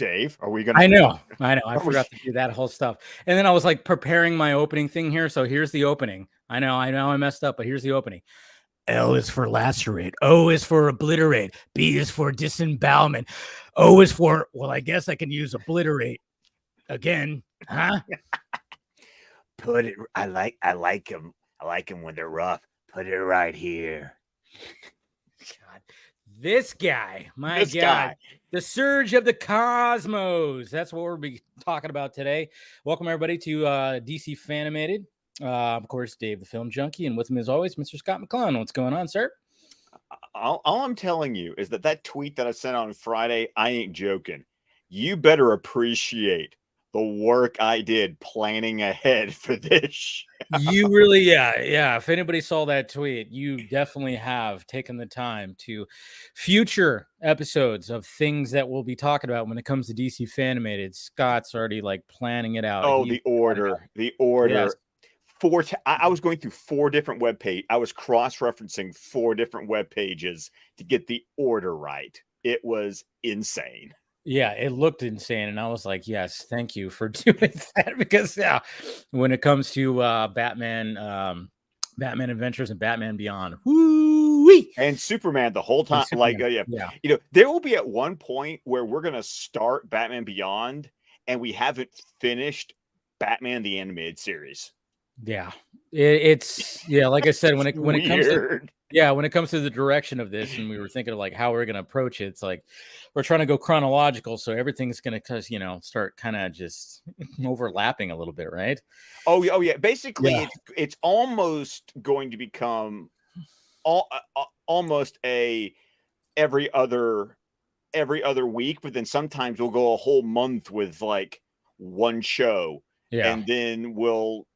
Dave, are we gonna? I know. I forgot to do that whole stuff, and then I was like preparing my opening thing here. So here's the opening. I know, I messed up, but here's the opening. L is for lacerate. O is for obliterate. B is for disembowelment. O is for, well, I guess I can use obliterate again, huh? Put it. I like them. I like them when they're rough. Put it right here. God, this guy, my God, the surge of the cosmos. That's what we'll be talking about today. Welcome everybody to DC Fan-imated. Of course, Dave, the film junkie, and with him as always, Mr. Scott McClellan. What's going on, sir? All I'm telling you is that tweet that I sent on Friday, I ain't joking. You better appreciate the work I did planning ahead for this. You really, yeah. If anybody saw that tweet, you definitely have taken the time to future episodes of things that we'll be talking about when it comes to DC Fan-imated. Scott's already like planning it out. Oh, the order. Yes. I was going through 4 different web pages. I was cross-referencing 4 different web pages to get the order right. It was insane. Yeah, it looked insane, and I was like, "Yes, thank you for doing that." Because when it comes to Batman Adventures and Batman Beyond, woo-wee! And Superman the whole time, there will be at one point where we're gonna start Batman Beyond, and we haven't finished Batman the Animated Series. Yeah, it's like I said, when it comes to the direction of this, and we were thinking of like how we're gonna approach it, it's like we're trying to go chronological, so everything's gonna start kind of just overlapping a little bit, right? Oh yeah. Basically, it's almost going to become almost every other week, but then sometimes we'll go a whole month with like one show, and then we'll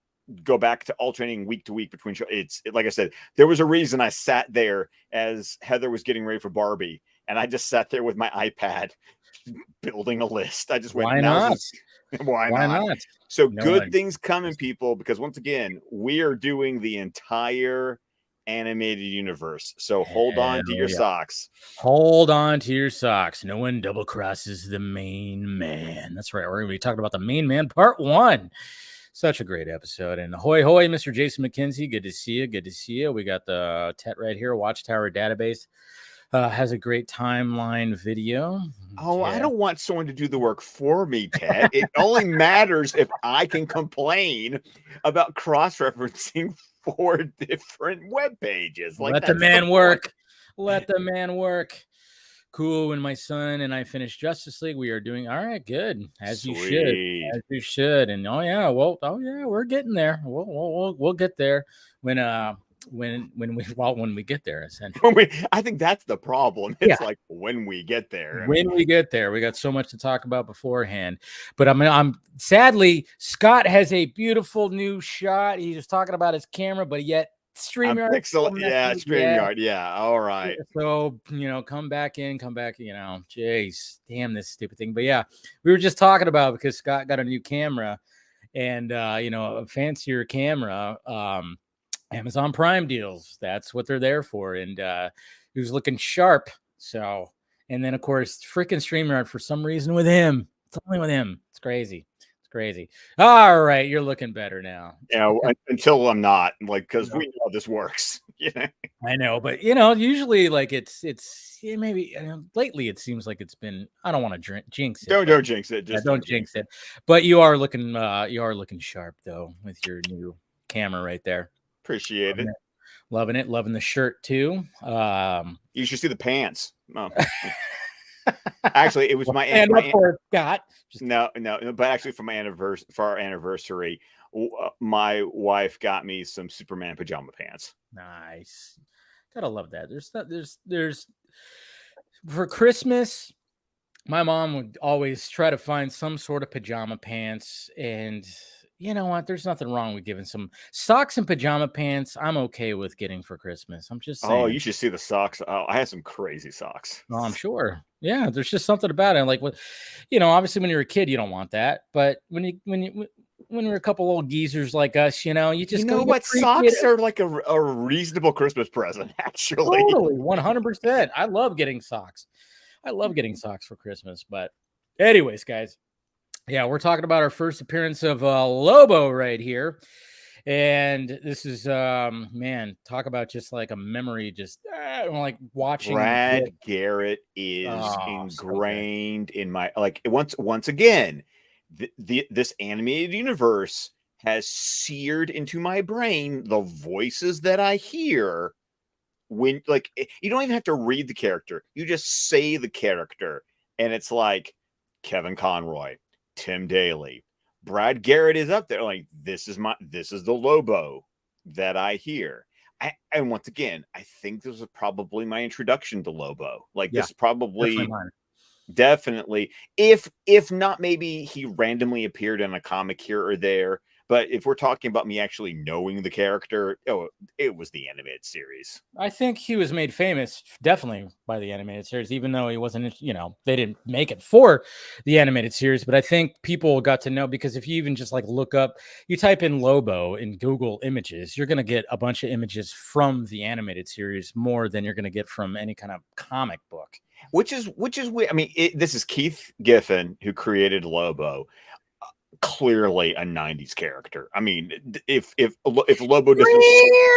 go back to alternating week to week between shows. It's like I said, there was a reason I sat there as Heather was getting ready for Barbie, and I just sat there with my iPad building a list. I just went, why not? Why not? So good things coming, people, because once again, we are doing the entire animated universe. So hold on to your socks. Hold on to your socks. No one double crosses the main man. That's right. We're going to be talking about the main man, part 1. Such a great episode. And hoy, Mr. Jason McKenzie. Good to see you. Good to see you. We got the Tet right here. Watchtower Database has a great timeline video. Oh, I don't want someone to do the work for me, Ted. It only matters if I can complain about cross-referencing 4 different web pages. Like, let the man work. Let the man work. Cool. When my son and I finish Justice League, we are doing all right. Good, as you should. And we're getting there. We'll get there when we get there. Essentially, I think that's the problem. It's like when we get there. We got so much to talk about beforehand. But I'm sadly, Scott has a beautiful new shot. He's just talking about his camera, but yet. StreamYard. StreamYard. Yeah. All right. So, come back. Jeez, damn this stupid thing. But yeah, we were just talking about because Scott got a new camera and, a fancier camera, Amazon Prime deals. That's what they're there for. And he was looking sharp. So, and then, of course, freaking StreamYard for some reason with him. It's only with him. It's crazy. All right, you're looking better now. Yeah, until I'm not, because we know this works. I know, but usually like it's maybe lately it seems like it's been. I don't want to jinx it. Don't jinx it. Just don't jinx it. But you are looking sharp though with your new camera right there. Appreciate it. Loving it. Loving the shirt too. You should see the pants. Oh. Actually, it was my Scott. No, but actually for our anniversary, my wife got me some Superman pajama pants. Nice. Gotta love that. There's for Christmas, my mom would always try to find some sort of pajama pants, and you know what? There's nothing wrong with giving some socks and pajama pants. I'm okay with getting for Christmas. I'm just saying. Oh, you should see the socks. Oh, I had some crazy socks. Oh, I'm sure. Yeah, there's just something about it. Like, obviously when you're a kid, you don't want that. But when we're a couple old geezers like us, you just socks are like a reasonable Christmas present. Actually, totally, 100%. I love getting socks. I love getting socks for Christmas, but Anyways, guys, yeah, we're talking about our first appearance of Lobo right here. And this is man, talk about just like a memory, just like watching it. Brad Garrett is Oh, so good. ingrained in my like once again, this animated universe has seared into my brain the voices that I hear when like you don't even have to read the character, you just say the character, and it's like Kevin Conroy, Tim Daly, Brad Garrett is up there. Like this is the Lobo that I hear. And once again, I think this was probably my introduction to Lobo. Like Yeah, this probably definitely mine. definitely, if not, maybe he randomly appeared in a comic here or there. But if we're talking about me actually knowing the character, oh, it was the animated series. I think he was made famous definitely by the animated series, even though he wasn't, they didn't make it for the animated series. But I think people got to know because if you even just like look up, you type in Lobo in Google Images, you're going to get a bunch of images from the animated series more than you're going to get from any kind of comic book. Which is weird. I mean, this is Keith Giffen who created Lobo. Clearly a 90s character. I mean, if Lobo doesn't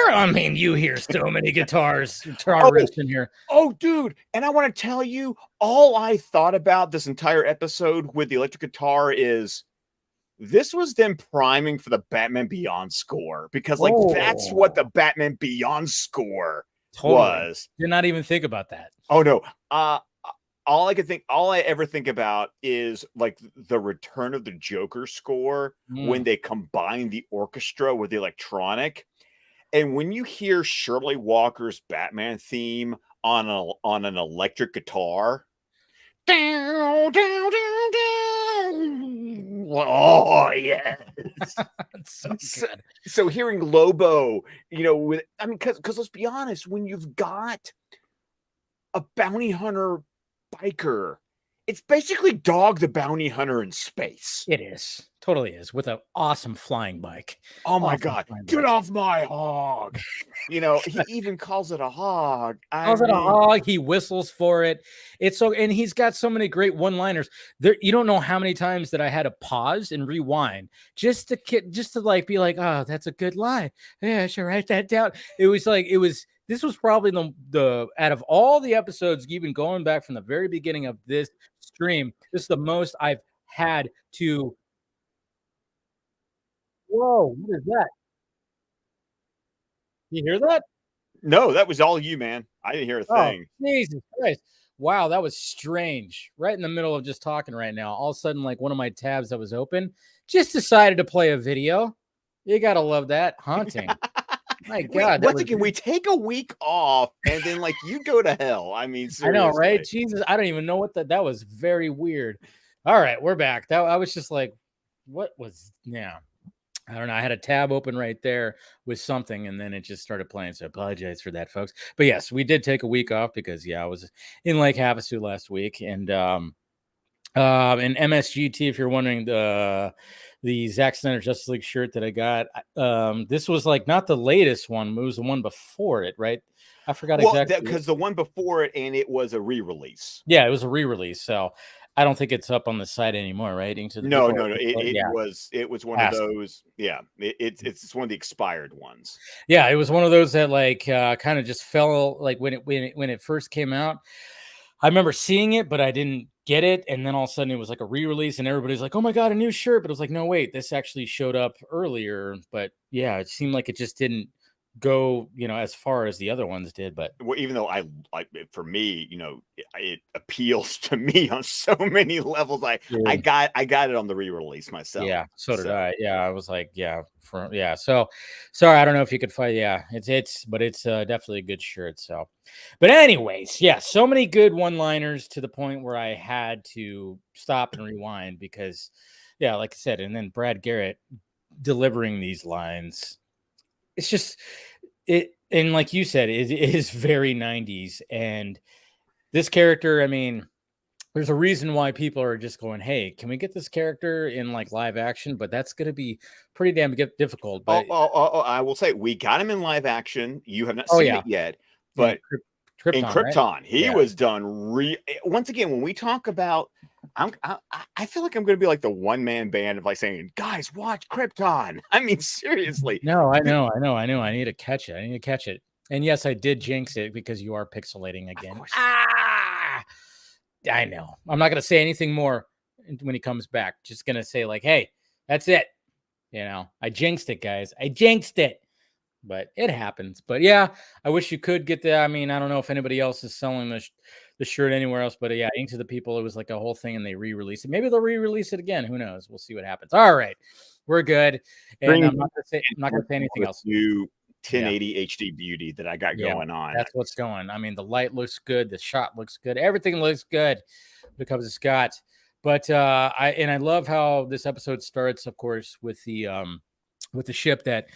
I mean, you hear so many guitar riffs in here. Oh, dude, and I want to tell you, all I thought about this entire episode with the electric guitar is this was them priming for the Batman Beyond score, because like that's what the Batman Beyond score was. Did not even think about that. Oh no. All I ever think about is like the Return of the Joker score when they combine the orchestra with the electronic. And when you hear Shirley Walker's Batman theme on an electric guitar, down, down, down, down. Oh yes. So hearing Lobo, because let's be honest, when you've got a bounty hunter biker, it's basically Dog the Bounty Hunter in space. It is. Totally is, with an awesome flying bike. Oh my God. Get off my hog. He even calls it a hog. Calls it a hog. He whistles for it. It's so, and he's got so many great one-liners. There, you don't know how many times that I had to pause and rewind just to like be like, oh, that's a good line. Yeah, I should write that down. This was probably the out of all the episodes, even going back from the very beginning of this stream, this is the most I've had to. Whoa, what is that? You hear that? No, that was all you, man. I didn't hear a thing. Jesus Christ. Wow, that was strange. Right in the middle of just talking right now. All of a sudden, like one of my tabs that was open just decided to play a video. You got to love that. Haunting. My God. Once again, we take a week off and then like you go to hell. I mean, seriously. I know, right? Jesus, I don't even know what that was very weird. All right, we're back. I was just like, what was I don't know. I had a tab open right there with something, and then it just started playing. So I apologize for that, folks. But yes, we did take a week off because I was in Lake Havasu last week, and MSGT. If you're wondering, the Zack Snyder Justice League shirt that I got, this was like not the latest one. It was the one before it, right? I forgot exactly because the one before it, and it was a re-release. Yeah, it was a re-release. So I don't think it's up on the site anymore, right? No. It was one of those. Yeah, it's one of the expired ones. Yeah, it was one of those that like kind of just fell like when it first came out. I remember seeing it, but I didn't get it, and then all of a sudden it was like a re-release, and everybody's like, "Oh my God, a new shirt!" But it was like, no, wait, this actually showed up earlier. But yeah, it seemed like it just didn't go as far as the other ones did. But even though I like it, for me, it appeals to me on so many levels. I got it on the re-release myself. Yeah, so did I. Yeah, I was like, so sorry, I don't know if you could find. Yeah, it's definitely a good shirt. So, but anyways, yeah, so many good one-liners to the point where I had to stop and rewind because, yeah, like I said, and then Brad Garrett delivering these lines. It's just it, and like you said, it is very 90s. And this character, I mean, there's a reason why people are just going, "Hey, can we get this character in like live action?" But that's going to be pretty damn difficult. But I will say we got him in live action. You have not seen it yet, but in Krypton, right? He was done. Once again, when we talk about I feel like I'm going to be like the one man band of like saying, guys, watch Krypton. I mean, seriously. No, I know. I need to catch it. And yes, I did jinx it because you are pixelating again. Ah, I know. I'm not going to say anything more when he comes back. Just going to say like, hey, that's it. You know, I jinxed it, guys. I jinxed it. But it happens. But yeah, I wish you could get that. I mean, I don't know if anybody else is selling the shirt anywhere else, but yeah, Ink to the People, it was like a whole thing and they re-released it. Maybe they'll re-release it again. Who knows? We'll see what happens. All right. We're good. And I'm not gonna say anything else. New 1080 HD beauty that I got going on. That's what's going. I mean, the light looks good, the shot looks good, everything looks good when it comes to Scott. But I love how this episode starts, of course, with the ship that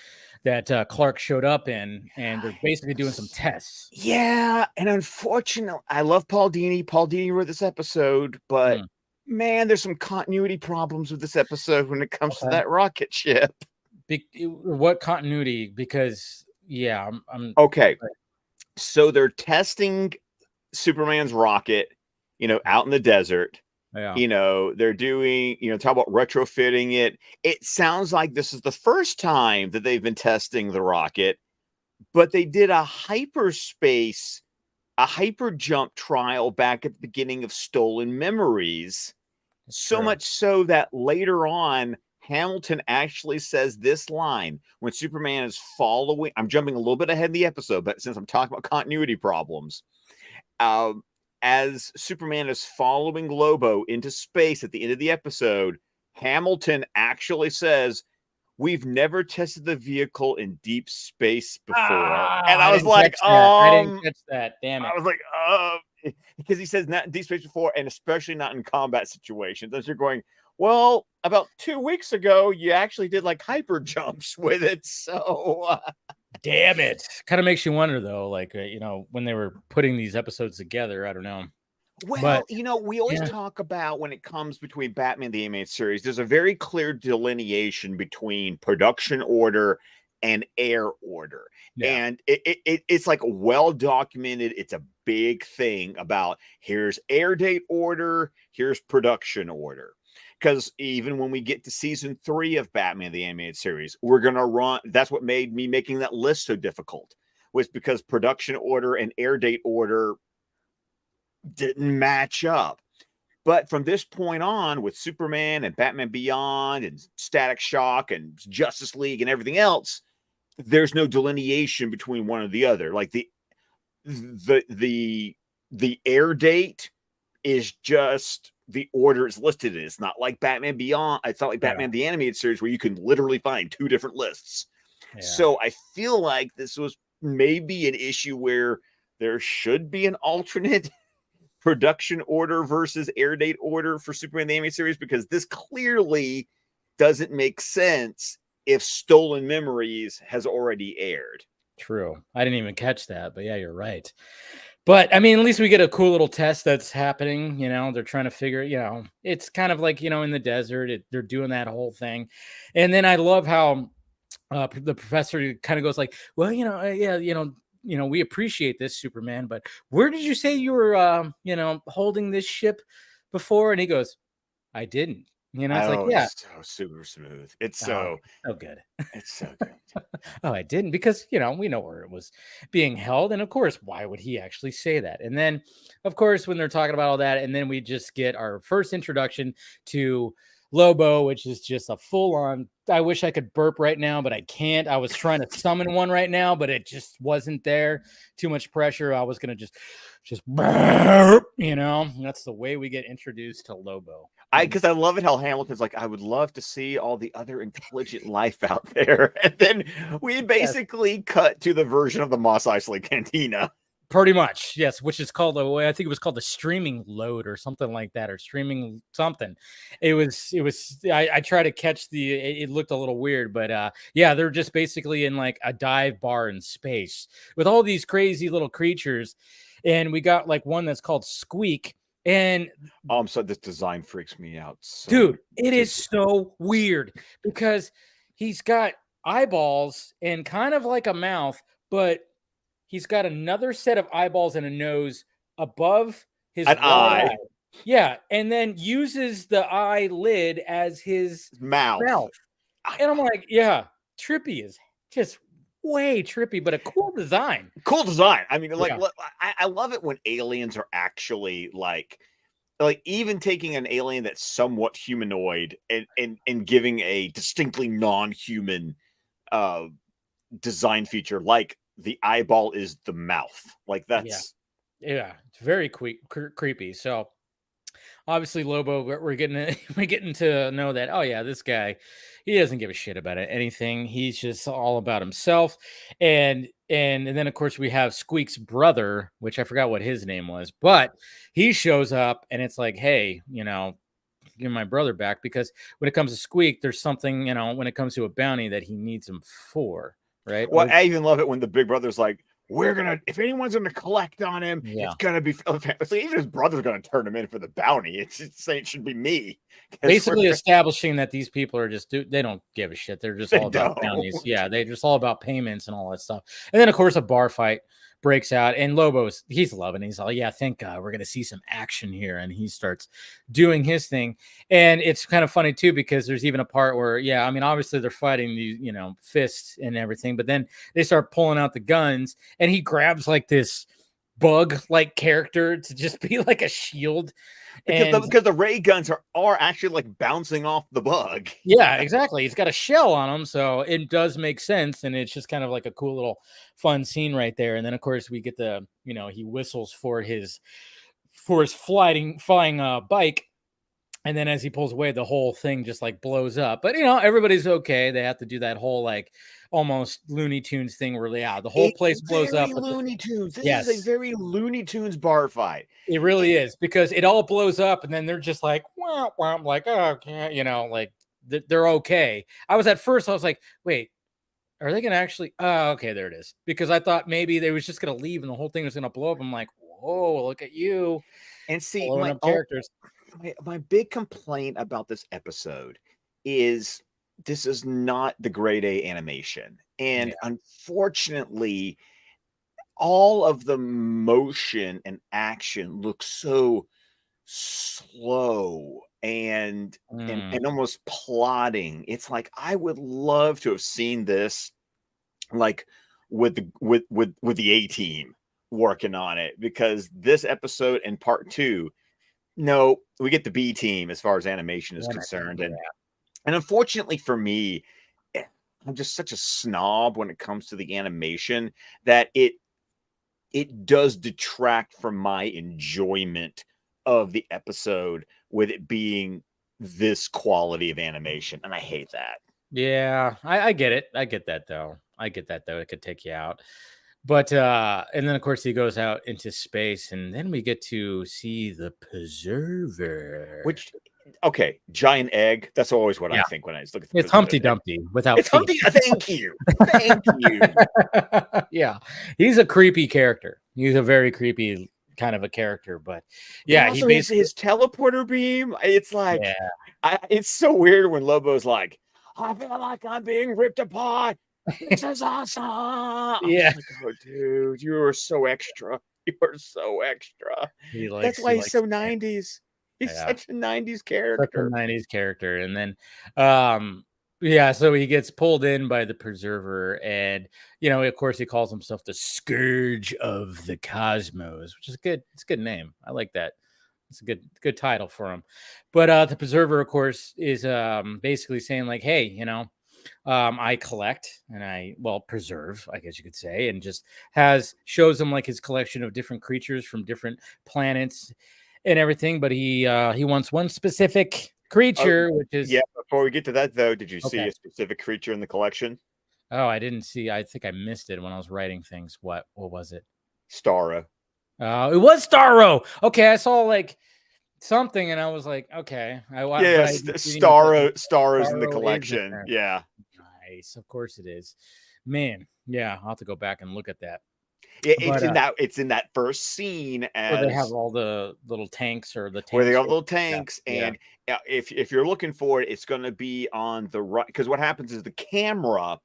Clark showed up in, and they're basically doing some tests. Yeah, and unfortunately, I love Paul Dini. Paul Dini wrote this episode, but man, there's some continuity problems with this episode when it comes to that rocket ship. What continuity? Because I'm okay. So they're testing Superman's rocket, out in the desert. Yeah. They're doing, talk about retrofitting it. It sounds like this is the first time that they've been testing the rocket, but they did a hyper jump trial back at the beginning of Stolen Memories. So much so that later on, Hamilton actually says this line when Superman is following. I'm jumping a little bit ahead in the episode, but since I'm talking about continuity problems, as Superman is following Lobo into space at the end of the episode, Hamilton actually says, "We've never tested the vehicle in deep space before." And I was like, I didn't catch that. Damn it. I was like, because he says not in deep space before, and especially not in combat situations. As you're going, well, about 2 weeks ago, you actually did like hyper jumps with it. So damn it. Kind of makes you wonder, though, like, when they were putting these episodes together, I don't know. Well, we always talk about when it comes between Batman the Animated Series, there's a very clear delineation between production order and air order. Yeah. And it's like well documented. It's a big thing about here's air date order, here's production order. Because even when we get to season 3 of Batman the Animated Series, we're going to run. That's what made me making that list so difficult, was because production order and air date order didn't match up. But from this point on, with Superman and Batman Beyond and Static Shock and Justice League and everything else, there's no delineation between one or the other. Like the air date is just the order is listed in. It's not like Batman Beyond. It's not like Batman the Animated Series where you can literally find 2 different lists. Yeah. So I feel like this was maybe an issue where there should be an alternate production order versus air date order for Superman the Animated Series, because this clearly doesn't make sense if Stolen Memories has already aired. True. I didn't even catch that, but yeah, you're right. But I mean, at least we get a cool little test that's happening. They're trying to figure, it's kind of like, in the desert, they're doing that whole thing. And then I love how the professor kind of goes like, well, we appreciate this, Superman, but where did you say you were, holding this ship before? And he goes, I didn't. It's like, yeah, it's so super smooth. It's so good. It's so good. Oh, I didn't, because we know where it was being held, and of course, why would he actually say that? And then, of course, when they're talking about all that, and then we just get our first introduction to Lobo, which is just a full-on. I wish I could burp right now, but I can't. I was trying to summon one right now, but it just wasn't there. Too much pressure. I was gonna just burp. That's the way we get introduced to Lobo. Because I love it how Hamilton's like, I would love to see all the other intelligent life out there, and then we basically cut to the version of the Mos Eisley Cantina. Pretty much, yes, which is called I think it was called the streaming load or something like that, or streaming something. It was. I try to catch it looked a little weird, but yeah, they're just basically in like a dive bar in space with all these crazy little creatures, and we got like one that's called Squeak. And so this design freaks me out. Dude, it is so weird because he's got eyeballs and kind of like a mouth, but he's got another set of eyeballs and a nose above his eye. Yeah, and then uses the eyelid as his Mouth. mouth. And I'm like, yeah, trippy is just way trippy, but a cool design. Cool design. I mean, like, Yeah. I love it when aliens are actually like even taking an alien that's somewhat humanoid and giving a distinctly non-human uh design feature, like the eyeball is the mouth. Like Yeah. that's Yeah. It's very creepy. So obviously Lobo, we're getting we're getting to know that, oh yeah, this guy, he doesn't give a shit about anything. He's just all about himself. And then of course we have Squeak's brother, which I forgot what his name was, but he shows up and it's like, hey, give my brother back, because when it comes to Squeak, there's something, when it comes to a bounty that he needs him for, right? well, I even love it when the big brother's like, we're gonna, if anyone's gonna collect on him, Yeah. it's gonna be it's like, even his brother's gonna turn him in for the bounty. It's saying it should be me. Basically establishing that these people are just they don't give a shit. They're just They all about don't. bounties. Yeah, they're just all about payments and all that stuff. And then of course a bar fight breaks out, and he's loving it. He's like, yeah, thank God we're gonna see some action here. And he starts doing his thing. And it's kind of funny too, because there's even a part where, yeah, I mean, obviously they're fighting these, fists and everything, but then they start pulling out the guns, and he grabs like this bug like character to just be like a shield. And Because the ray guns are actually like bouncing off the bug. yeah, exactly. It's got a shell on him, so it does make sense, and it's just kind of like a cool little fun scene right there. And then of course we get he whistles for his flying bike, and then as he pulls away, the whole thing just like blows up. But everybody's okay. They have to do that whole like almost Looney Tunes thing where the whole place blows up. Very Looney Tunes. This is a Yes, very Looney Tunes bar fight. it really is, because it all blows up, and then they're just like, wow, wow, like, oh, okay, like they're okay. I was like, wait, are they gonna actually? Oh, okay, there it is. Because I thought maybe they was just gonna leave and the whole thing was gonna blow up. I'm like, whoa, look at you And see, blowing up characters. my big complaint about this episode is this is not the grade A animation. And Yeah. unfortunately, all of the motion and action looks so slow Mm, and almost plodding. It's like I would love to have seen this like with the A team working on it, because this episode and part two, no, we get the B team as far as animation is yeah, concerned. yeah. And unfortunately for me, I'm just such a snob when it comes to the animation that it does detract from my enjoyment of the episode with it being this quality of animation. And I hate that. Yeah, I get it. I get that though. It could take you out. But and then of course he goes out into space, and then we get to see the preserver. Which, okay, giant egg. That's always what I Yeah. think when I look at It's the Humpty egg. Dumpty without It's feet. Humpty. Thank you. Thank you. Yeah. He's a creepy character. He's a very creepy kind of a character, but But yeah, he also basically his teleporter beam. It's like, yeah. it's so weird when Lobo's like, I feel like I'm being ripped apart. This is awesome. I'm Yeah. just like, oh, dude, you are so extra. You are so extra. That's He why he's likes so 90s. He's yeah. such a 90s Such a character. 90s character. And then yeah, so he gets pulled in by the preserver, and of course he calls himself the Scourge of the Cosmos, which is good. It's a good name. I like that. It's a good title for him. But the preserver, of course, is basically saying like, hey, I collect and preserve, I guess you could say, and just shows him like his collection of different creatures from different planets and everything. But he wants one specific Oh, creature, which is yeah. Before we get to that, though, did you see okay. a specific creature in the collection? Oh, I didn't see. I think I missed it when I was writing things. What was it? Starro. It was Starro. Okay, I saw like something, and I was like, okay. But I Yes, didn't even put Starro's in the Starro is in collection. there. Yeah. Nice, of course it is. Man, yeah, I'll have to go back and look at that. It's But in that first scene where they have as all the little tanks or the where they tanks. have little Yeah, tanks, yeah. and if you're looking for it, it's going to be on the right, because what happens is the camera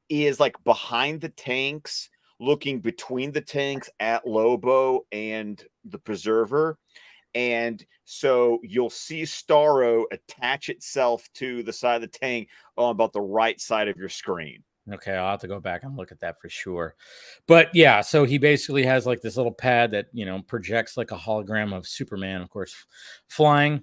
is like behind the tanks, looking between the tanks at Lobo and the preserver, And so you'll see Starro attach itself to the side of the tank on about the right side of your screen. Okay, I'll have to go back and look at that for sure. But yeah, so he basically has like this little pad that, projects like a hologram of Superman, of course, flying.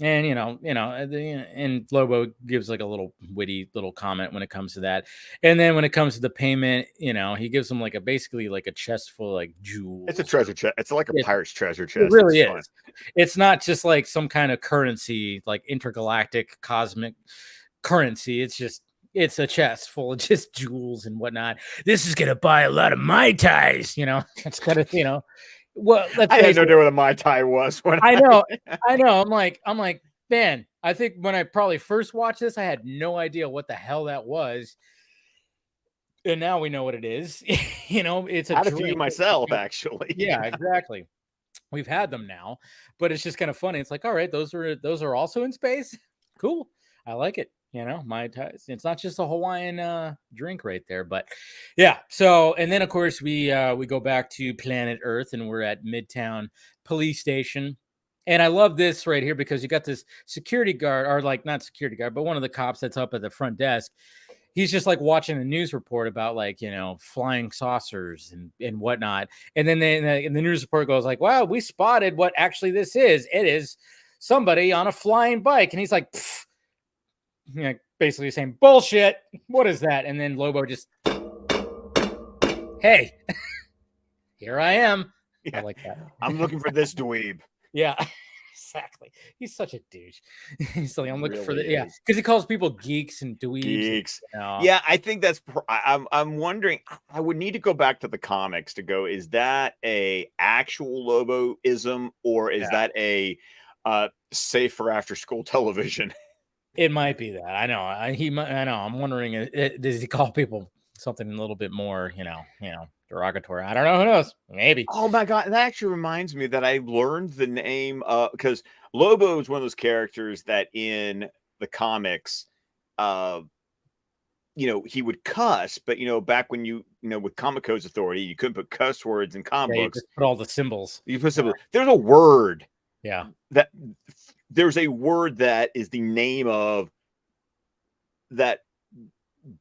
And and Lobo gives like a little witty little comment when it comes to that. And then when it comes to the payment, he gives them like basically like a chest full of like jewels. It's a treasure chest. It's like a pirate's treasure chest. It really is. It's not just like some kind of currency, like intergalactic cosmic currency. It's a chest full of just jewels and whatnot. This is gonna buy a lot of Mai Tais, It's kind of, well, I had no idea what a Mai Tai was. When I know. I'm like, man, I think when I probably first watched this, I had no idea what the hell that was. And now we know what it is. It's a drink. Few myself, actually. Yeah, exactly. We've had them now, but it's just kind of funny. It's like, all right, those are also in space. Cool. I like it. Mai Tais. It's not just a Hawaiian drink right there, but yeah. So, and then of course we go back to planet Earth, and we're at Midtown Police Station. And I love this right here because you got this security guard, or like not security guard, but one of the cops that's up at the front desk. He's just like watching a news report about like, flying saucers and whatnot. And then the news report goes like, wow, we spotted what actually this is. It is somebody on a flying bike. And he's like, basically saying bullshit. What is that? And then Lobo just, hey, here I am. Yeah. I like that. I'm looking for this dweeb. Yeah, exactly. He's such a douche. He's like, I'm looking really for the because he calls people geeks and dweebs. Geeks. Yeah, I think that's. I'm wondering. I would need to go back to the comics to go. Is that a actual Lobo-ism, or is that a safe for after school television? It might be that. I know. I know. I'm wondering. Does he call people something a little bit more, derogatory? I don't know. Who knows? Maybe. Oh my god, that actually reminds me that I learned the name because Lobo is one of those characters that in the comics, he would cuss, but back when with Comic Code's authority, you couldn't put cuss words in comic books. Just put all the symbols. You put symbols. There's a word. Yeah. There's a word that is the name of that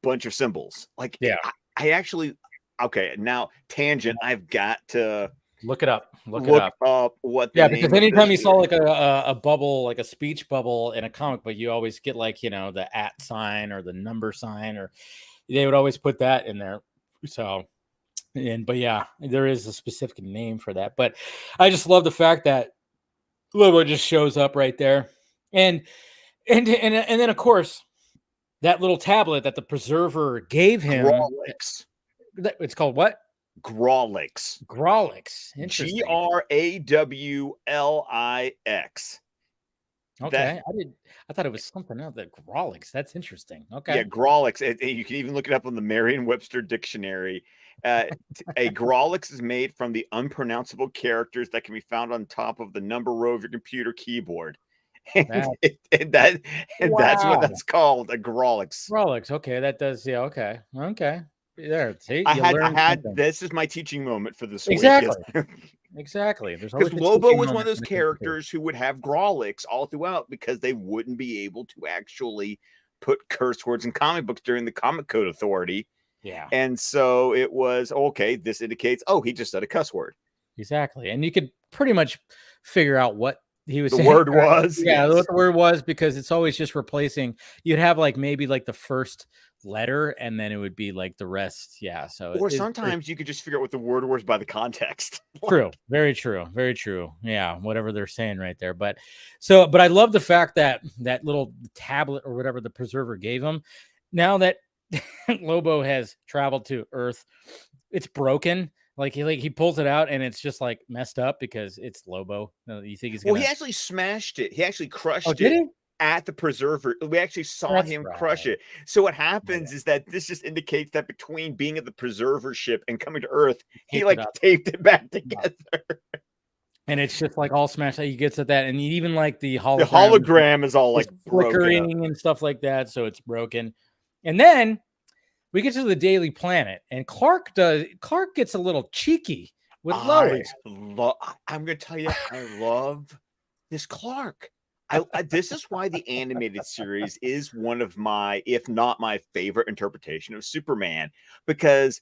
bunch of symbols. Like, yeah, I actually, okay, now tangent. I've got to look it up. Look up what. Because anytime you saw like a bubble, like a speech bubble in a comic book, you always get like the @ sign or the number sign, or they would always put that in there. So, but yeah, there is a specific name for that. But I just love the fact that Lobo just shows up right there, and then of course that little tablet that the preserver gave him. Grawlix. It's called what? Grawlix. Grawlix. Interesting. Grawlix. Okay, I thought it was something else. That Grawlix. That's interesting. Okay. Yeah, Grawlix. You can even look it up on the Merriam-Webster dictionary. A Grawlix is made from the unpronounceable characters that can be found on top of the number row of your computer keyboard. That's what that's called, a Grawlix. Grawlix. Okay, that does. Yeah. Okay. There. See, I had this is my teaching moment for this exactly. Week. Exactly. Because Lobo was one of those characters who would have Grawlix all throughout because they wouldn't be able to actually put curse words in comic books during the Comic Code Authority. Yeah. And so it was, okay, this indicates, he just said a cuss word. Exactly. And you could pretty much figure out what he was saying. The word was. Yeah, what the word was, because it's always just replacing. You'd have like maybe like the first letter and then it would be like the rest. Yeah. So sometimes you could just figure out what the word was by the context. True. Very true. Very true. Yeah. Whatever they're saying right there. But I love the fact that that little tablet or whatever the preserver gave him, now that Lobo has traveled to Earth, it's broken. Like he pulls it out and it's just like messed up because it's Lobo. You think he's gonna... Well, he actually smashed it. He actually crushed it. Did he? At the preserver. We actually saw him crush it. So what happens is that this just indicates that between being at the preserver ship and coming to Earth, he like taped it back together. And it's just like all smashed. He gets at that, and even like the hologram. The hologram is all like flickering and stuff like that, so it's broken. And then we get to the Daily Planet, and Clark gets a little cheeky with Lois. I'm gonna tell you, I love this Clark. This is why the animated series is one of my, if not my favorite interpretation of Superman, because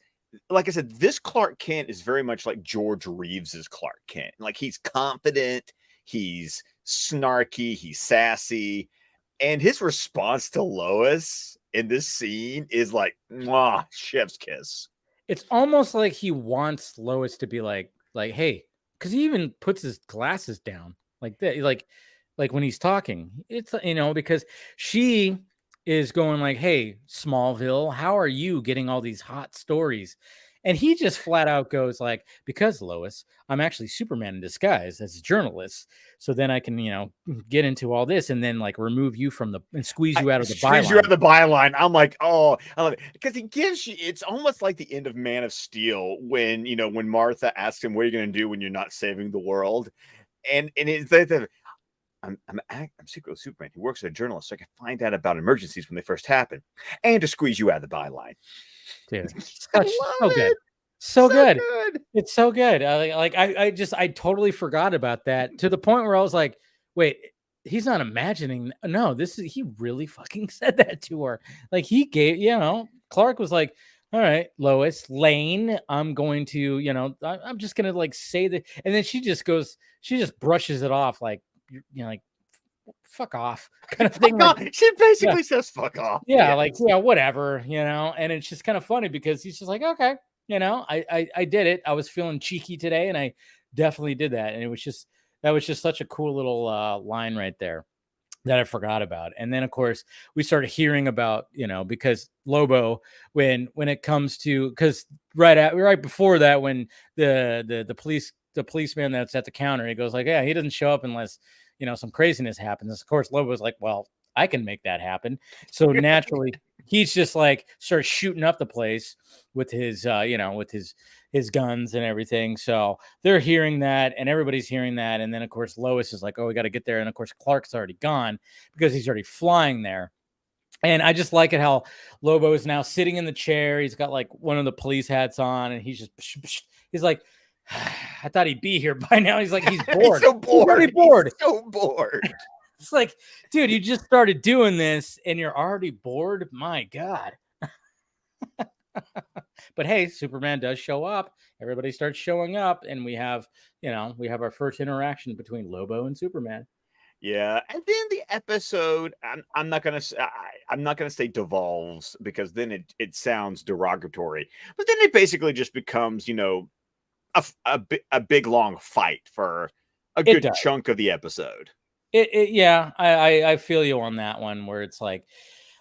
like I said, this Clark Kent is very much like George Reeves's Clark Kent. Like he's confident, he's snarky, he's sassy, and his response to Lois in this scene is like, mwah, chef's kiss. It's almost like he wants Lois to be like, hey, because he even puts his glasses down like that, like when he's talking. It's because she is going like, hey, Smallville, how are you getting all these hot stories? And he just flat out goes like, because Lois, I'm actually Superman in disguise as a journalist. So then I can, get into all this and then like remove you from and squeeze you out of the byline. Squeeze you out of the byline. I'm like, oh, I love it. Because he gives you, it's almost like the end of Man of Steel when, when Martha asks him, what are you going to do when you're not saving the world? And it's like, I'm secretly Superman. He works as a journalist, so I can find out about emergencies when they first happen, and to squeeze you out of the byline. Dude, so good, so good. It's so good. I totally forgot about that to the point where I was like, wait, he's not imagining. No, he really fucking said that to her. Like he gave, Clark was like, all right, Lois Lane, I'm going to, I'm just gonna like say that, and then she just brushes it off like, like fuck off kind of thing. Like, she basically says fuck off. Yeah, yes. Like, yeah, whatever, and it's just kind of funny because he's just like, okay, I did it. I was feeling cheeky today and I definitely did that. And that was just such a cool little line right there that I forgot about. And then of course we started hearing about, because Lobo, when it comes to, because right before that, when the policeman that's at the counter, he goes like, yeah, he doesn't show up unless some craziness happens. Of course, Lobo's like, well, I can make that happen. So naturally, he's just like starts shooting up the place with his, with his guns and everything. So they're hearing that, and everybody's hearing that. And then of course, Lois is like, oh, we got to get there. And of course, Clark's already gone because he's already flying there. And I just like it how Lobo is now sitting in the chair. He's got like one of the police hats on, and he's like, I thought he'd be here by now. He's like, he's bored. He's so bored. He's already bored. He's so bored. It's like, dude, you just started doing this and you're already bored. My God. But hey, Superman does show up. Everybody starts showing up, and we have our first interaction between Lobo and Superman. Yeah, and then the episode, I'm not gonna say devolves because then it sounds derogatory. But then it basically just becomes, a big long fight for a good chunk of the episode. Yeah, I feel you on that one where it's like,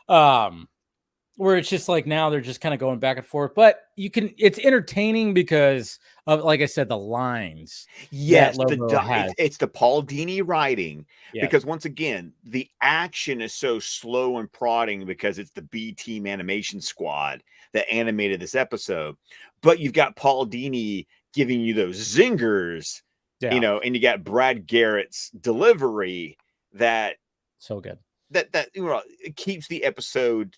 where it's just like now they're just kind of going back and forth, but it's entertaining because of, like I said, the lines. Yes, it's the Paul Dini writing, because once again, the action is so slow and prodding because it's the B Team Animation Squad that animated this episode. But you've got Paul Dini giving you those zingers, and you got Brad Garrett's delivery that so good that it keeps the episode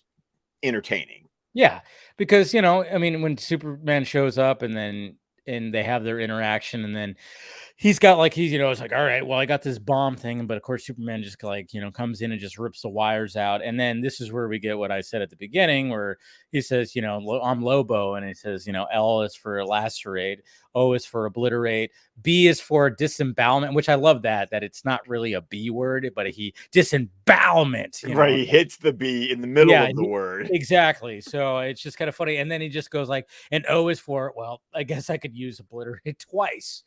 entertaining. Yeah, because when Superman shows up and they have their interaction, and then he's got like it's like, all right, well, I got this bomb thing, but of course Superman just like comes in and just rips the wires out, and then this is where we get what I said at the beginning, where he says, I'm Lobo, and he says, L is for lacerate, O is for obliterate, B is for disembowelment, which I love that it's not really a B word, but he disembowelment, right? He hits the B in the middle of the word. Exactly. So it's just kind of funny. And then he just goes like, and O is for, well, I guess I could use obliterate twice.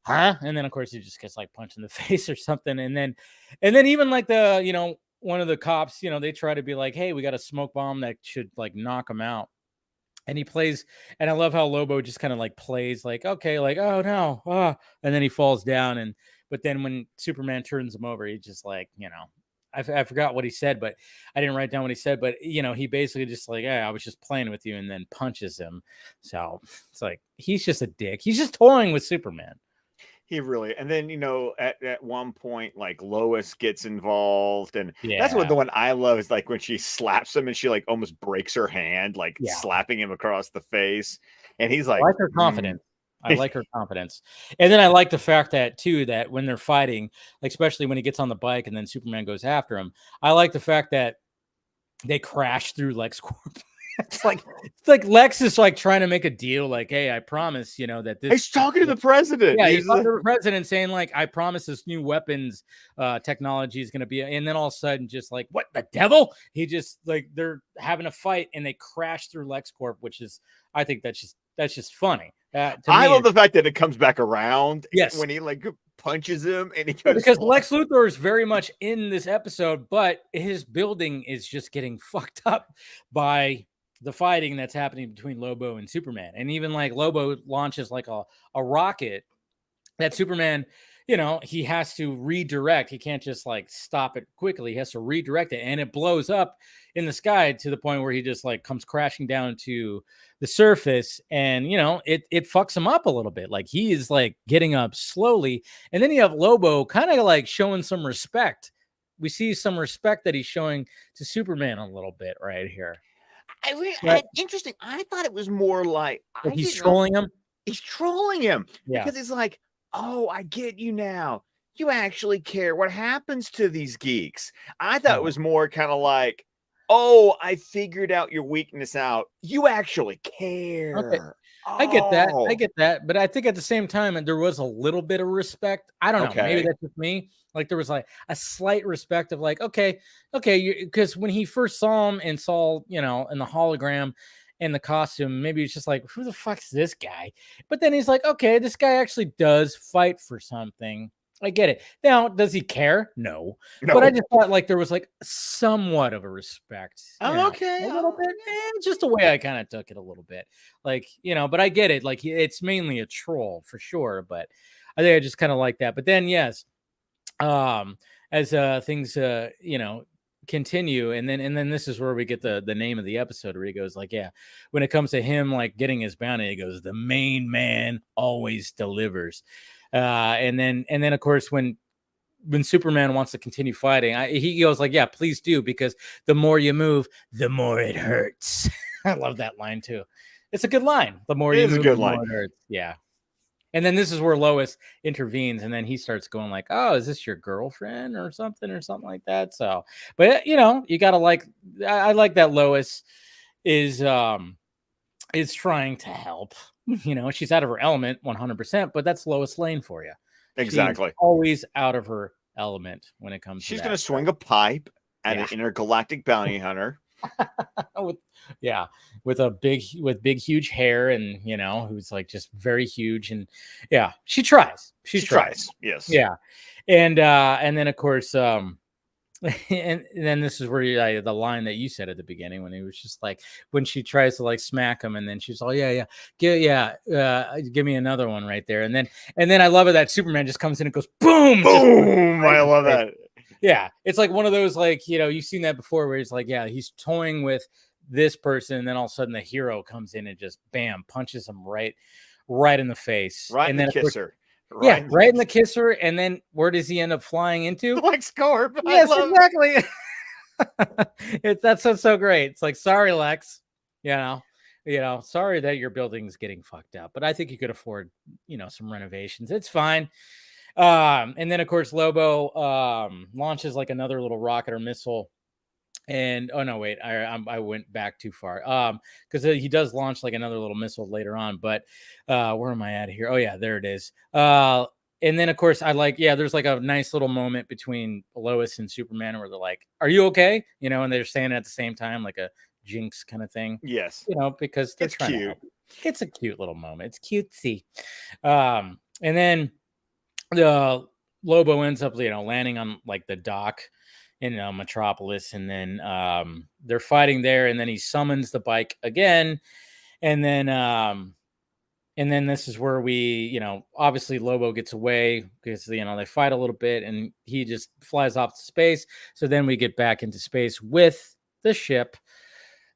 Huh? And then of course he just gets like punched in the face or something. And then even like the, one of the cops, they try to be like, hey, we got a smoke bomb that should like knock him out. And he plays, and I love how Lobo just kind of like plays like, okay, like, oh no, and then he falls down. But then when Superman turns him over, he just like, I forgot what he said, but I didn't write down what he said. But he basically just like, I was just playing with you, and then punches him. So it's like he's just a dick. He's just toying with Superman. He really, and then at one point, like Lois gets involved, and that's what the one I love is like when she slaps him and she like almost breaks her hand, like slapping him across the face, and he's like, I like her confidence. I like her confidence. And then I like the fact that too, that when they're fighting, like especially when he gets on the bike and then Superman goes after him, I like the fact that they crash through LexCorp. It's like Lex is like trying to make a deal, like, hey, I promise, you know, that this He's talking to the president. yeah, he's talking to the president saying, like, I promise this new weapons technology is gonna be, and then all of a sudden, just like, what, the devil? He just like they're having a fight and they crash through LexCorp, which is, I think that's just funny. I love the fact that it comes back around Yes. when he like punches him and he goes Because Lex Luthor is very much in this episode, but his building is just getting fucked up by the fighting that's happening between Lobo and Superman. And even like Lobo launches like a rocket that Superman, you know, he has to redirect. He can't just like stop it quickly. He has to redirect it, and it blows up in the sky to the point where he just like comes crashing down to the surface, and you know, it fucks him up a little bit. Like he is like getting up slowly, and then you have Lobo kind of like showing some respect. We see some respect that he's showing to Superman a little bit right here. Interesting. I thought it was more like He's trolling him. He's trolling him Yeah. because he's like, oh, I get you now. You actually care what happens to these geeks. I thought it was more kind of like, oh, I figured out your weakness out. You actually care. Okay. I get that. But I think at the same time, there was a little bit of respect. I don't know. Maybe that's just me. Like there was like a slight respect of like, okay, because when he first saw him and saw, you know, in the hologram and the costume, maybe it's just like, who the fuck's this guy? But then he's like, okay, this guy actually does fight for something. I get it. Now, does he care? No. But I just thought like there was like somewhat of a respect. Okay. A little bit. Just the way I kind of took it a little bit. Like, you know, but I get it. Like it's mainly a troll for sure. But I think I just kind of like that. But then yes, as things you know, continue, and then this is where we get the name of the episode where he goes like, yeah, when it comes to him like getting his bounty, he goes, the main man always delivers. And then of course when Superman wants to continue fighting, he goes like, yeah, please do, because the more you move, the more it hurts. I love that line too. It's a good line. The more you move, the more it hurts. Yeah. And then this is where Lois intervenes, and then he starts going like, oh, is this your girlfriend or something like that? So, but you know, you gotta like, I like that Lois is trying to help. You know, she's out of her element 100%, but that's Lois Lane for you. Exactly. She's always out of her element when it comes to she's going to swing a pipe at an intergalactic bounty hunter. with big huge hair, and you know, who's like just very huge, and yeah, she tries. She tries. Yes. Yeah. And then of course and then this is where the line that you said at the beginning, when he was just like, when she tries to like smack him, and then she's all give me another one right there, and then I love it that Superman just comes in and goes boom. I love that. Yeah, it's like one of those, like, you know, you've seen that before where it's like, yeah, he's toying with this person, and then all of a sudden the hero comes in and just bam, punches him right in the face, right, and then the kisser. Right in the kisser, and then where does he end up flying into? LexCorp. Yes, exactly. That's so great. It's like, sorry, Lex. You know, sorry that your building's getting fucked up, but I think you could afford, you know, some renovations. It's fine. And then of course Lobo launches like another little rocket or missile, and oh no, wait, I went back too far. Because he does launch like another little missile later on, but where am I at here? Oh yeah, there it is. And then of course there's like a nice little moment between Lois and Superman where they're like, "Are you okay?" You know, and they're saying it at the same time, like a jinx kind of thing. Yes, you know, because they're trying cute. to help. It's a cute little moment. It's cutesy. And then the Lobo ends up, you know, landing on like the dock in Metropolis, and then they're fighting there, and then he summons the bike again, and then this is where we, you know, obviously Lobo gets away because, you know, they fight a little bit, and he just flies off to space. So then we get back into space with the ship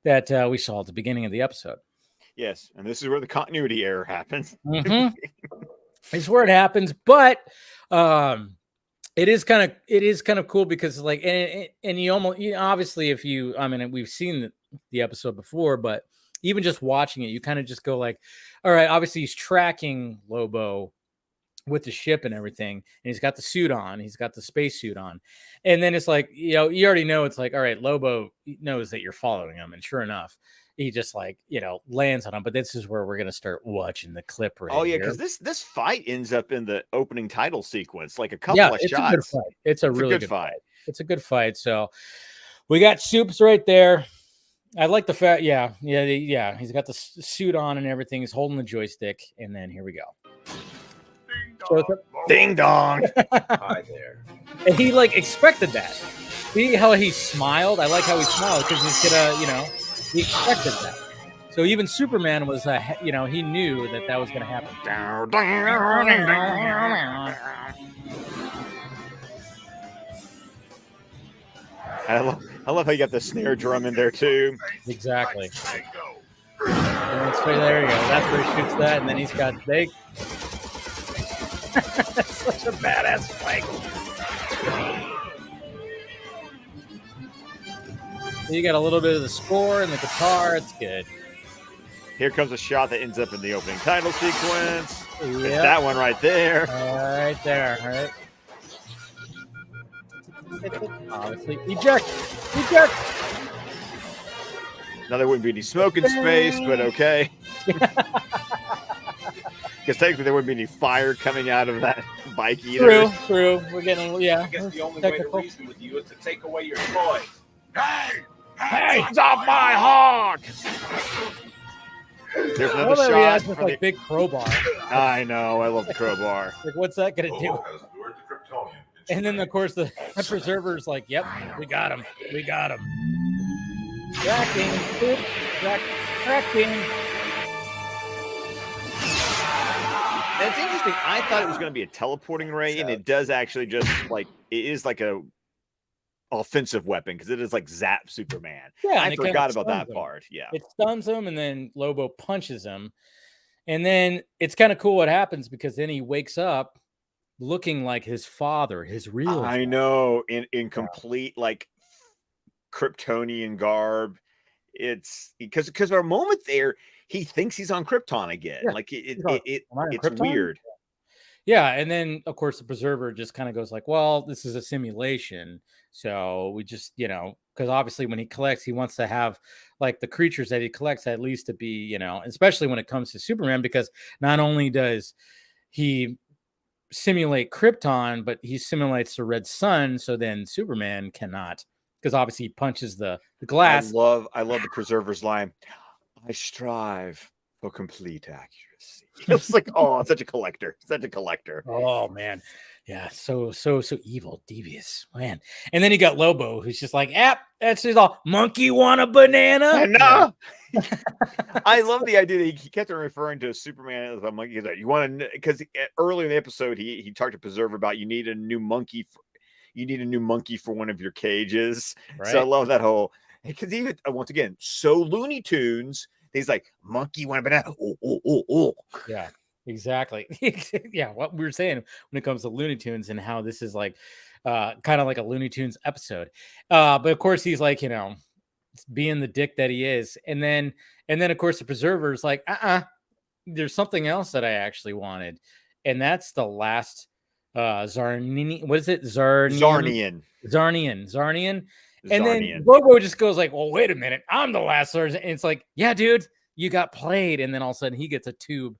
that we saw at the beginning of the episode. Yes, and this is where the continuity error happens. Mm-hmm. It's where it happens, but it is kind of cool because like, and you almost, you know, obviously if you, I mean, we've seen the episode before, but even just watching it, you kind of just go like, all right, obviously he's tracking Lobo with the ship and everything, and he's got the suit on, he's got the space suit on, and then it's like, you know, you already know it's like, all right, Lobo knows that you're following him, and sure enough, he just like, you know, lands on him. But this is where we're gonna start watching the clip right Oh yeah, here. because this fight ends up in the opening title sequence, like a couple of It's shots. a good fight. It's a really good fight. It's a good fight. So we got Soups right there. I like the fact, yeah. He's got the suit on and everything. He's holding the joystick, and then here we go. Ding dong. Hi there. And he like expected that. See how he smiled? I like how he smiled because he's gonna, you know, he expected that. So even Superman was, you know, he knew that that was gonna happen. I love how you got the snare drum in there too. Exactly. And so there you go. That's where he shoots that, and then he's got That's such a badass fight. So you got a little bit of the score and the guitar. It's good. Here comes a shot that ends up in the opening title sequence. Yep. It's that one right there. Right there. All right. Obviously, eject. Now there wouldn't be any smoke in space, but okay. Because technically there wouldn't be any fire coming out of that bike either. True. We're getting, I guess the only way to reason with you is to take away your toys. Hey, it's off my hog! There's another shot. He has this like big crowbar. I know. I love the crowbar. Like, what's that gonna do? And then, of course, the preserver's like, "Yep, we got him. Tracking. And it's interesting. I thought it was going to be a teleporting ray, and it does actually just like it is like a offensive weapon because it is like zap Superman. Yeah, I forgot about that part. Yeah, it stuns him, and then Lobo punches him, and then it's kind of cool what happens because then he wakes up looking like his father, his real. I know in complete like Kryptonian garb. It's because for a moment there he thinks he's on Krypton again. Yeah. Like it's Krypton? Weird. Yeah, and then of course the preserver just kind of goes like, well, this is a simulation, so we just, you know, because obviously when he collects, he wants to have like the creatures that he collects at least to be, you know, especially when it comes to Superman, because not only does he simulate Krypton, but he simulates the red sun, so then Superman cannot, because obviously he punches the glass. I love the preserver's line. I strive for complete accuracy. It's like, oh, such a collector. Oh man, yeah, so evil, devious, man. And then you got Lobo, who's just like, that's just all. Monkey want a banana? No. I love the idea that he kept on referring to Superman as a monkey. You want to, because early in the episode he talked to Preserver about you need a new monkey for one of your cages. Right. So I love that whole, because even once again, so Looney Tunes. He's like, monkey want a banana. Oh. Yeah, exactly. Yeah, what we were saying when it comes to Looney Tunes and how this is like kind of like a Looney Tunes episode. But of course he's like, you know, being the dick that he is. And then of course the preserver's like, there's something else that I actually wanted. And that's the last Zarnian. What is it? Zarnian. And then Lobo just goes like, well, wait a minute. I'm the last sergeant. And it's like, yeah, dude, you got played. And then all of a sudden he gets a tube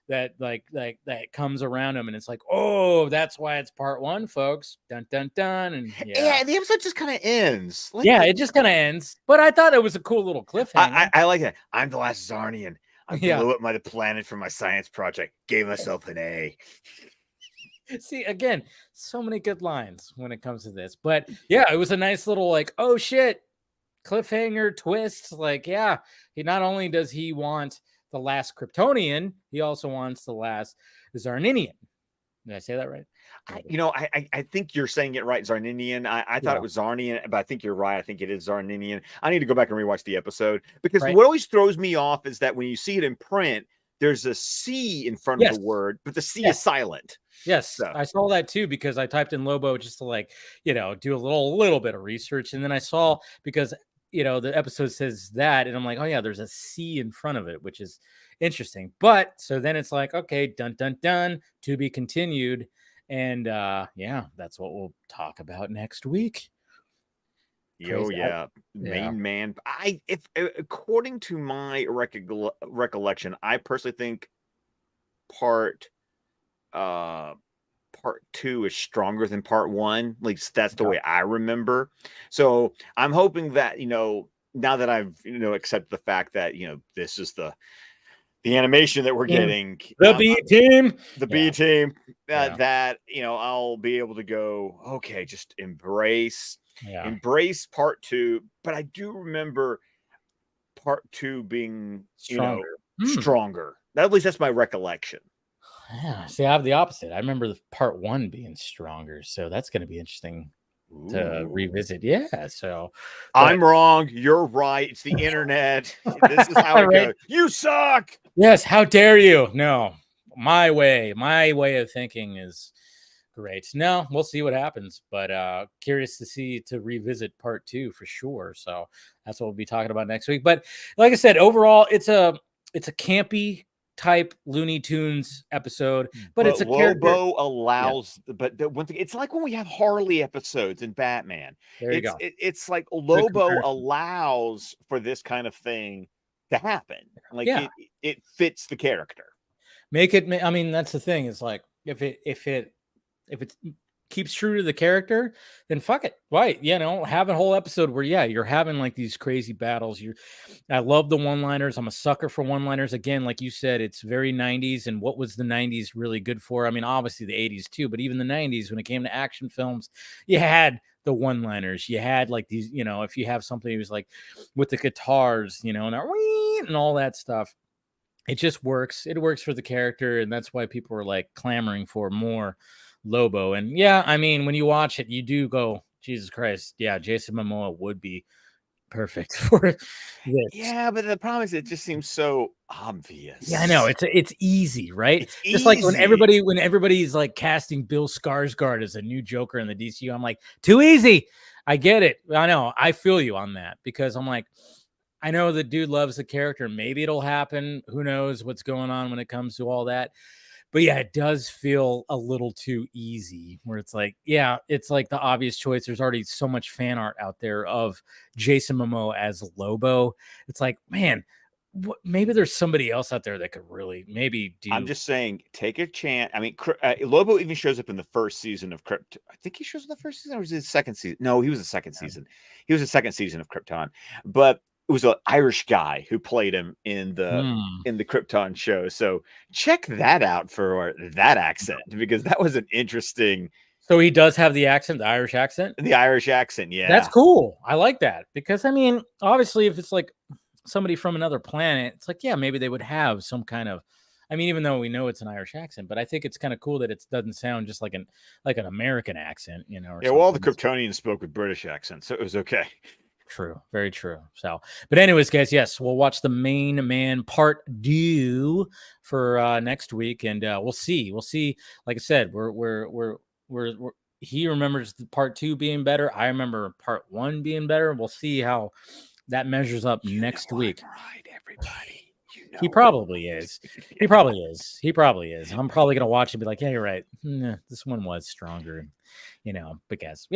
that that comes around him. And it's like, oh, that's why it's part one, folks. Dun, dun, dun. And yeah the episode just kind of ends. Like, yeah, it just kind of ends. But I thought it was a cool little cliffhanger. I like that. I'm the last Zarnian. I blew up my planet for my science project. Gave myself an A. See, again, so many good lines when it comes to this. But yeah, it was a nice little like, oh shit, cliffhanger twist. Like, yeah, he not only does he want the last Kryptonian, he also wants the last Zarninian. Did I say that right? I think you're saying it right, Zarninian. I thought it was Zarnian, but I think you're right. I think it is Zarninian. I need to go back and rewatch the episode because what always throws me off is that when you see it in print, there's a C in front of the word, but the C is silent. Yes, so. I saw that too because I typed in Lobo just to like, you know, do a little bit of research. And then I saw, because the episode says that, and I'm like, oh yeah, there's a C in front of it, which is interesting. But so then it's like, okay, dun dun dun, to be continued. And yeah, that's what we'll talk about next week. Yo, yeah, main man. If according to my recollection, I personally think part 2 is stronger than part 1. At least that's the way I remember. So I'm hoping that now that I've accepted the fact that this is the animation that we're getting, the B team, that I'll be able to go, okay, just embrace part 2. But I do remember part 2 being stronger. At least that's my recollection. Yeah, see, I have the opposite. I remember the part 1 being stronger, so that's going to be interesting to revisit. Yeah, so I'm wrong. You're right. It's the internet. This is how it goes. You suck. Yes, how dare you? No, my way of thinking is great. No, we'll see what happens, but curious to revisit part 2 for sure. So that's what we'll be talking about next week. But like I said, overall, it's a campy type Looney Tunes episode, but it's a Lobo allows, but one thing, it's like when we have Harley episodes in Batman. There you go. It's like Lobo allows for this kind of thing to happen. Like it fits the character. I mean, that's the thing. Is like if it keeps true to the character, then fuck it. Right. Have a whole episode where, you're having like these crazy battles. I love the one-liners. I'm a sucker for one-liners. Again, like you said, it's very 90s. And what was the 90s really good for? I mean, obviously the 80s too, but even the 90s, when it came to action films, you had the one-liners. You had like these, if you have something, it was like with the guitars, and all that stuff. It just works. It works for the character. And that's why people are like clamoring for more Lobo. And I mean, when you watch it, you do go, Jesus Christ, Jason Momoa would be perfect for this. Yeah, but the problem is it just seems so obvious. Yeah, I know. It's easy, right? It's just easy. Like when everybody's like casting Bill Skarsgård as a new Joker in the DCU, I'm like, too easy. I get it. I know. I feel you on that, because I'm like, I know the dude loves the character. Maybe it'll happen. Who knows what's going on when it comes to all that. But it does feel a little too easy, where it's like, it's like the obvious choice. There's already so much fan art out there of Jason Momoa as Lobo. It's like, man, maybe there's somebody else out there that could really maybe do. I'm just saying, take a chance. I mean, Lobo even shows up in the first season of Krypton. I think he shows up in the first season, or was it the second season? No, he was the second season. He was the second season of Krypton. But it was an Irish guy who played him in the Krypton show. So check that out for that accent, because that was an interesting. So he does have the accent, the Irish accent? The Irish accent, yeah. That's cool. I like that, because I mean, obviously if it's like somebody from another planet, it's like, maybe they would have some kind of, I mean, even though we know it's an Irish accent, but I think it's kind of cool that it doesn't sound just like an American accent, or well, all the Kryptonians spoke with British accents, so it was okay. True. Very true. So, but anyways, guys, yes, we'll watch the Main Man part 2 for next week, and we'll see. Like I said, he remembers the part 2 being better. I remember part 1 being better. We'll see how that measures up next week. Right, everybody. He probably is. He probably is. I'm probably gonna watch it and be like, yeah, you're right. This one was stronger. Because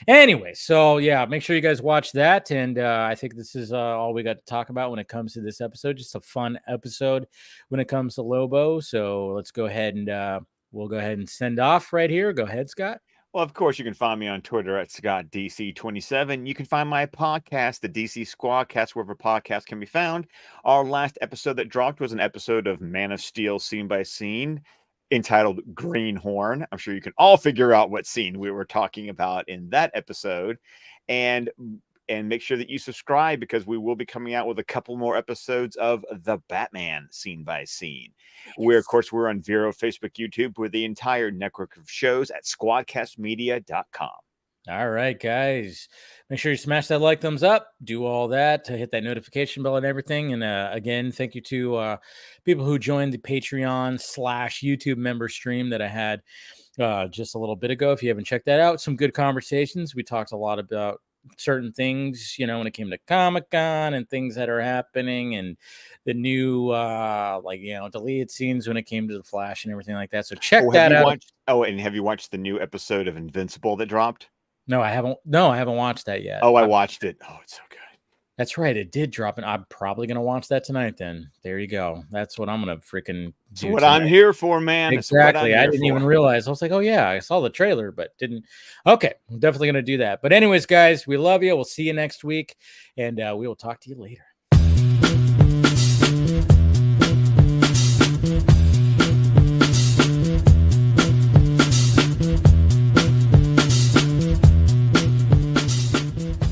anyway, so make sure you guys watch that, and I think this is all we got to talk about when it comes to this episode. Just a fun episode when it comes to Lobo. So let's go ahead and we'll go ahead and send off right here. Go ahead, Scott. Well, of course, you can find me on Twitter at ScottDC27. You can find my podcast, the DC Squadcast, wherever podcasts can be found. Our last episode that dropped was an episode of Man of Steel Scene by Scene, entitled Greenhorn. I'm sure you can all figure out what scene we were talking about in that episode. And make sure that you subscribe, because we will be coming out with a couple more episodes of the Batman Scene by Scene. We're on Vero, Facebook, YouTube, with the entire network of shows at squadcastmedia.com. All right, guys. Make sure you smash that like, thumbs up, do all that, to hit that notification bell and everything. And again, thank you to people who joined the Patreon/YouTube member stream that I had just a little bit ago. If you haven't checked that out, some good conversations. We talked a lot about certain things, you know, when it came to Comic-Con and things that are happening, and the new like, you know, deleted scenes when it came to the Flash and everything like that. So check that out. And have you watched the new episode of Invincible that dropped? No, I haven't watched that yet. Oh, I watched it. Oh, it's so good. That's right. It did drop, and I'm probably going to watch that tonight then. There you go. That's what I'm going to freaking do. What I'm here for, man. Exactly. I didn't even realize. I was like, oh, yeah, I saw the trailer, but didn't. Okay. I'm definitely going to do that. But anyways, guys, we love you. We'll see you next week, and we will talk to you later.